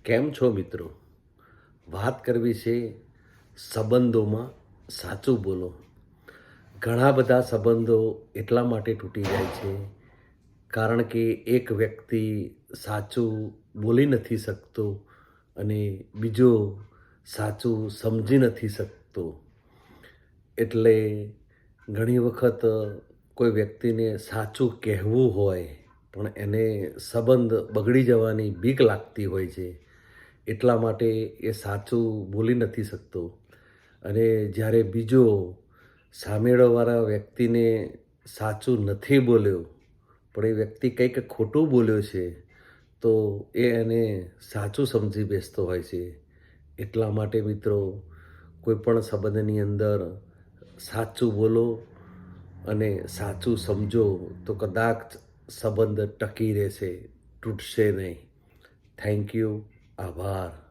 કેમ છો મિત્રો? વાત કરવી છે સંબંધોમાં સાચું બોલો. ઘણા બધા સંબંધો એટલા માટે તૂટી જાય છે કારણ કે એક વ્યક્તિ સાચું બોલી નથી શકતો અને બીજો સાચું સમજી નથી શકતો. એટલે ઘણી વખત કોઈ વ્યક્તિને સાચું કહેવું હોય પણ એને સંબંધ બગડી જવાની બીક લાગતી હોય છે. એટલા માટે એ સાચું બોલી નથી શકતો અને જ્યારે બીજો સામેવાળા વ્યક્તિને સાચું નથી બોલ્યો પણ એ વ્યક્તિ કંઈક ખોટું બોલ્યો છે તો એ એને સાચું સમજી બેસતો હોય છે. એટલા માટે મિત્રો, કોઈ પણ સંબંધની અંદર સાચું બોલો અને સાચું સમજો તો કદાચ સંબંધ ટકી રહેશે, તૂટશે નહીં. Thank you. આભાર.